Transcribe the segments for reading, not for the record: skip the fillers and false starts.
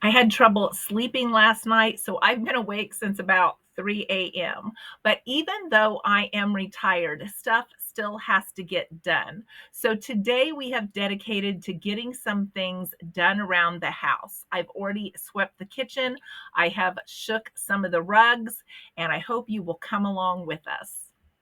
I had trouble sleeping last night, so I've been awake since about 3 a.m. But even though I am retired, stuff still has to get done. So today we have dedicated to getting some things done around the house. I've already swept the kitchen, I have shook some of the rugs, and I hope you will come along with us.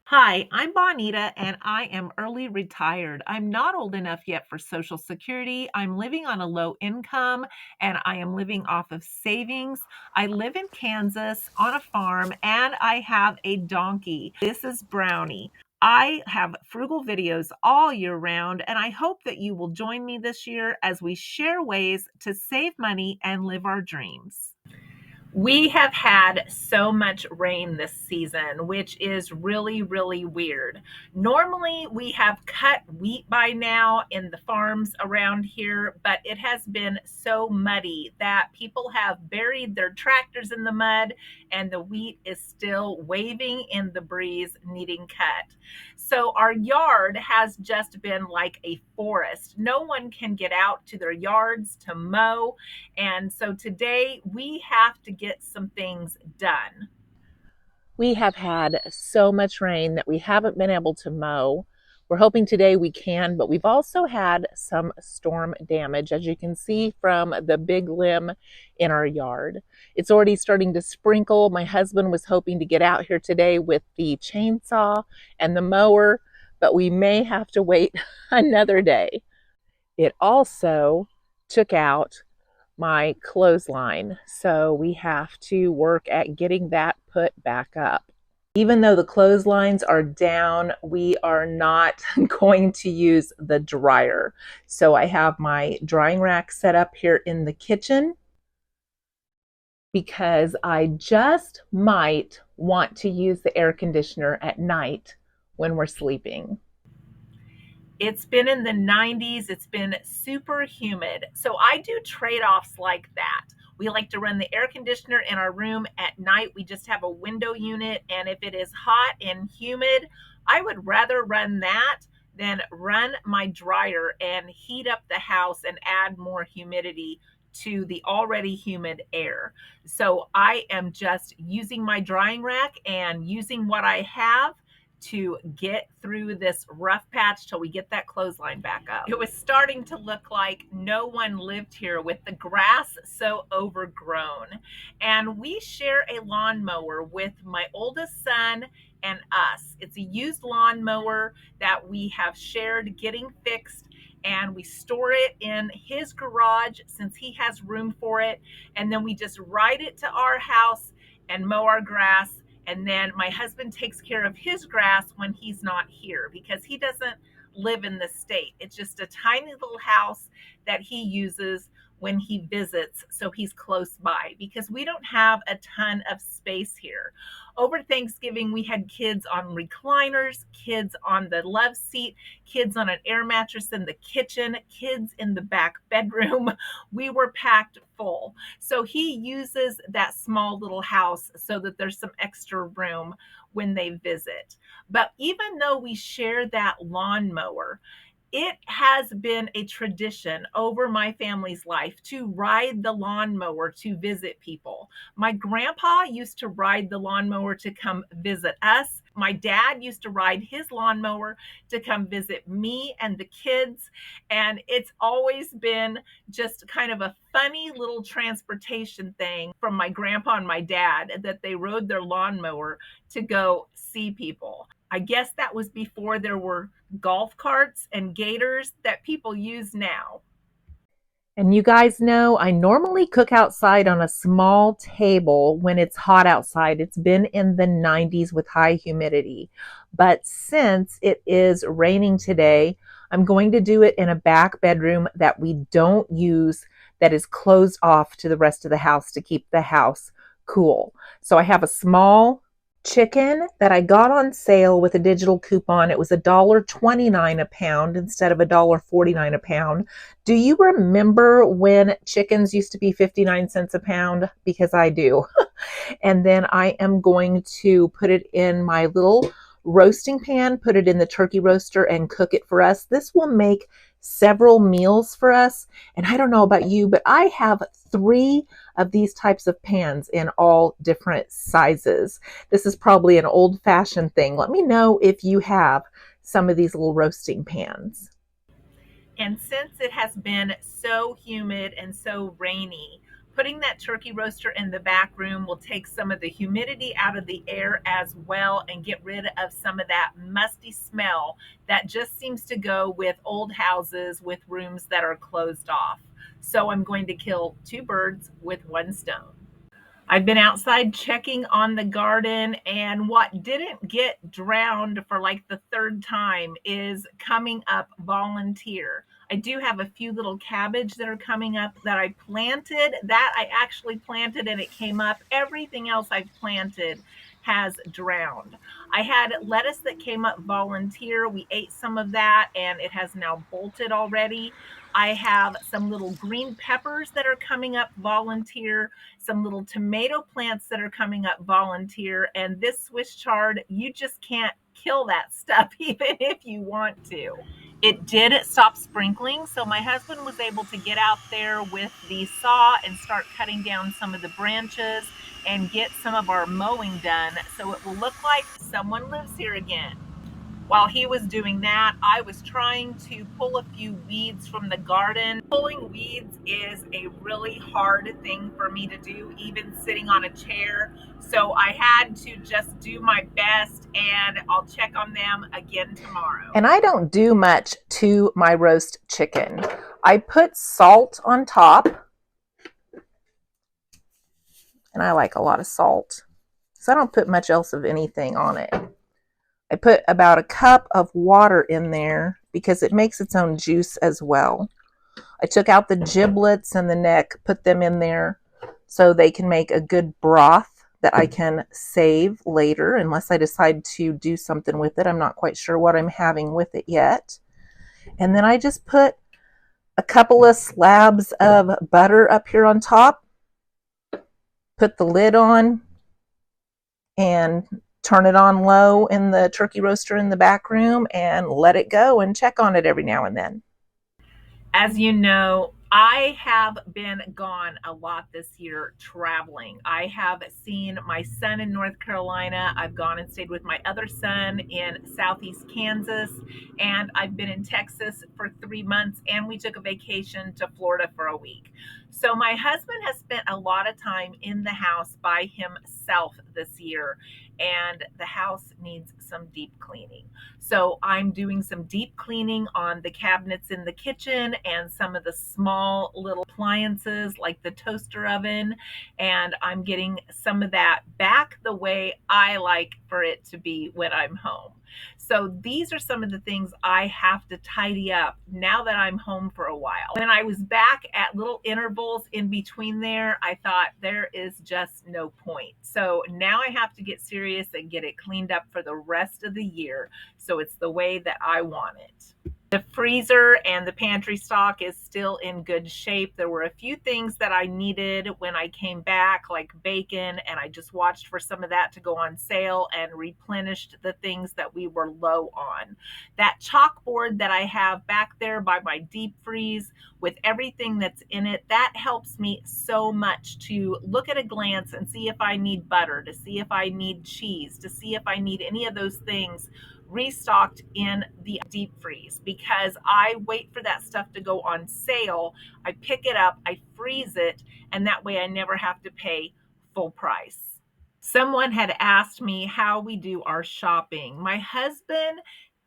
Hi, I'm Bonita and I am early retired. I'm not old enough yet for Social Security. I'm living on a low income and I am living off of savings. I live in Kansas on a farm and I have a donkey. This is Brownie. I have frugal videos all year round and I hope that you will join me this year as we share ways to save money and live our dreams. We have had so much rain this season, which is really, really weird. Normally, we have cut wheat by now in the farms around here, but it has been so muddy that people have buried their tractors in the mud and the wheat is still waving in the breeze, needing cut. So, our yard has just been like a forest. No one can get out to their yards to mow, and so today we have to get some things done. We have had so much rain that we haven't been able to mow. We're hoping today we can, but we've also had some storm damage, as you can see from the big limb in our yard. It's already starting to sprinkle. My husband was hoping to get out here today with the chainsaw and the mower, but we may have to wait another day. It also took out my clothesline, so we have to work at getting that put back up. Even though the clotheslines are down, we are not going to use the dryer. So I have my drying rack set up here in the kitchen because I just might want to use the air conditioner at night when we're sleeping. It's been in the 90s. It's been super humid. So I do trade-offs like that. We like to run the air conditioner in our room at night. We just have a window unit. And if it is hot and humid, I would rather run that than run my dryer and heat up the house and add more humidity to the already humid air. So I am just using my drying rack and using what I have to get through this rough patch till we get that clothesline back up. It was starting to look like no one lived here with the grass so overgrown. And we share a lawnmower with my oldest son and us. It's a used lawnmower that we have shared getting fixed, and we store it in his garage since he has room for it. And then we just ride it to our house and mow our grass, and then my husband takes care of his grass when he's not here because he doesn't live in the state. It's just a tiny little house that he uses when he visits, so he's close by because we don't have a ton of space here. Over Thanksgiving, we had kids on recliners, kids on the love seat, kids on an air mattress in the kitchen, kids in the back bedroom. We were packed full. So he uses that small little house so that there's some extra room when they visit. But even though we share that lawnmower, it has been a tradition over my family's life to ride the lawnmower to visit people. My grandpa used to ride the lawnmower to come visit us. My dad used to ride his lawnmower to come visit me and the kids. And it's always been just kind of a funny little transportation thing from my grandpa and my dad that they rode their lawnmower to go see people. I guess that was before there were golf carts and gators that people use now. And you guys know I normally cook outside on a small table when it's hot outside. It's been in the 90s with high humidity. But since it is raining today, I'm going to do it in a back bedroom that we don't use, that is closed off to the rest of the house to keep the house cool. So I have a small chicken that I got on sale with a digital coupon. It was $1.29 a pound instead of $1.49 a pound. Do you remember when chickens used to be 59 cents a pound? Because I do. And then I am going to put it in my little roasting pan, put it in the turkey roaster and cook it for us. This will make several meals for us. And I don't know about you, but I have 3 of these types of pans in all different sizes. This is probably an old-fashioned thing. Let me know if you have some of these little roasting pans. And since it has been so humid and so rainy, putting that turkey roaster in the back room will take some of the humidity out of the air as well and get rid of some of that musty smell that just seems to go with old houses with rooms that are closed off. So I'm going to kill 2 birds with 1 stone. I've been outside checking on the garden, and what didn't get drowned for like the 3rd time is coming up volunteer. I do have a few little cabbage that are coming up that I planted. That I actually planted and it came up. Everything else I've planted has drowned. I had lettuce that came up volunteer. We ate some of that and it has now bolted already. I have some little green peppers that are coming up volunteer, some little tomato plants that are coming up volunteer, and this Swiss chard, you just can't kill that stuff even if you want to. It did stop sprinkling, so my husband was able to get out there with the saw and start cutting down some of the branches and get some of our mowing done so it will look like someone lives here again. While he was doing that, I was trying to pull a few weeds from the garden. Pulling weeds is a really hard thing for me to do, even sitting on a chair. So I had to just do my best, and I'll check on them again tomorrow. And I don't do much to my roast chicken. I put salt on top, and I like a lot of salt. So I don't put much else of anything on it. I put about a cup of water in there because it makes its own juice as well. I took out the giblets and the neck, put them in there so they can make a good broth that I can save later unless I decide to do something with it. I'm not quite sure what I'm having with it yet. And then I just put a couple of slabs of butter up here on top, put the lid on, and turn it on low in the turkey roaster in the back room and let it go and check on it every now and then. As you know, I have been gone a lot this year traveling. I have seen my son in North Carolina. I've gone and stayed with my other son in Southeast Kansas, and I've been in Texas for 3 months, and we took a vacation to Florida for a week. So my husband has spent a lot of time in the house by himself this year, and the house needs some deep cleaning. So I'm doing some deep cleaning on the cabinets in the kitchen and some of the small little appliances like the toaster oven. And I'm getting some of that back the way I like for it to be when I'm home. So these are some of the things I have to tidy up now that I'm home for a while. When I was back at little intervals in between there, I thought there is just no point. So now I have to get serious and get it cleaned up for the rest of the year so it's the way that I want it. The freezer and the pantry stock is still in good shape. There were a few things that I needed when I came back, like bacon, and I just watched for some of that to go on sale and replenished the things that we were low on. That chalkboard that I have back there by my deep freeze with everything that's in it, that helps me so much to look at a glance and see if I need butter, to see if I need cheese, to see if I need any of those things restocked in the deep freeze, because I wait for that stuff to go on sale. I pick it up, I freeze it, and that way I never have to pay full price. Someone had asked me how we do our shopping. My husband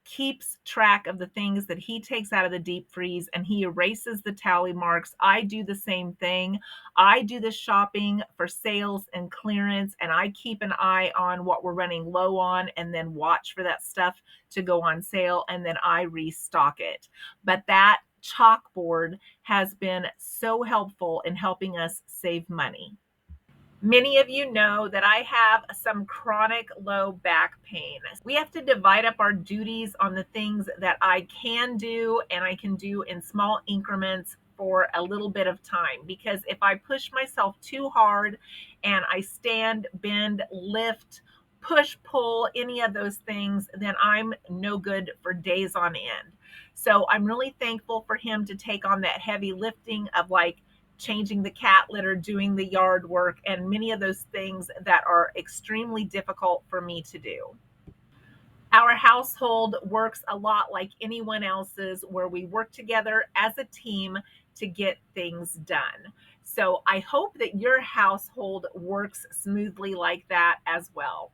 keeps track of the things that he takes out of the deep freeze and he erases the tally marks. I do the same thing. I do the shopping for sales and clearance, and I keep an eye on what we're running low on and then watch for that stuff to go on sale, and then I restock it. But that chalkboard has been so helpful in helping us save money. Many of you know that I have some chronic low back pain. We have to divide up our duties on the things that I can do and I can do in small increments for a little bit of time. Because if I push myself too hard and I stand, bend, lift, push, pull, any of those things, then I'm no good for days on end. So I'm really thankful for him to take on that heavy lifting of like changing the cat litter, doing the yard work, and many of those things that are extremely difficult for me to do. Our household works a lot like anyone else's, where we work together as a team to get things done. So I hope that your household works smoothly like that as well.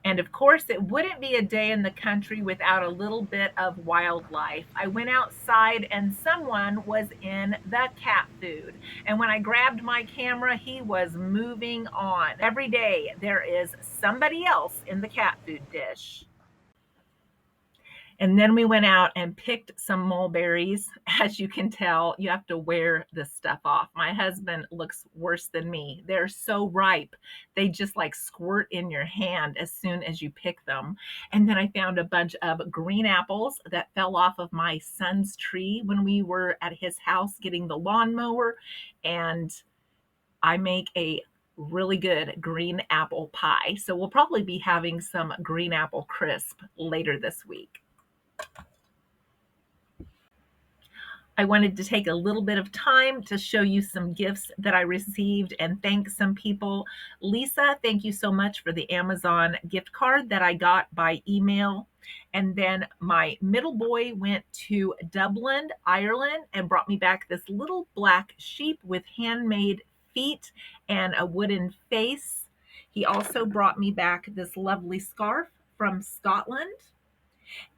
And of course, it wouldn't be a day in the country without a little bit of wildlife. I went outside and someone was in the cat food. And when I grabbed my camera, he was moving on. Every day, there is somebody else in the cat food dish. And then we went out and picked some mulberries. As you can tell, you have to wear this stuff off. My husband looks worse than me. They're so ripe. They just like squirt in your hand as soon as you pick them. And then I found a bunch of green apples that fell off of my son's tree when we were at his house getting the lawnmower. And I make a really good green apple pie. So we'll probably be having some green apple crisp later this week. I wanted to take a little bit of time to show you some gifts that I received and thank some people. Lisa, thank you so much for the Amazon gift card that I got by email. And then my middle boy went to Dublin, Ireland, and brought me back this little black sheep with handmade feet and a wooden face. He also brought me back this lovely scarf from Scotland.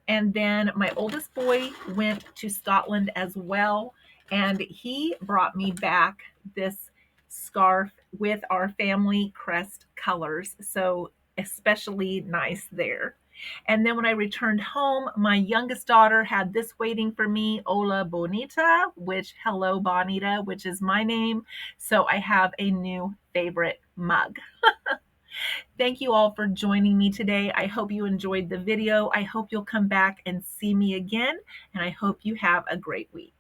And then my oldest boy went to Scotland as well, and he brought me back this scarf with our family crest colors. So, especially nice there. And then when I returned home, my youngest daughter had this waiting for me, Hola Bonita, which hello Bonita, which is my name. So I have a new favorite mug. Thank you all for joining me today. I hope you enjoyed the video. I hope you'll come back and see me again, and I hope you have a great week.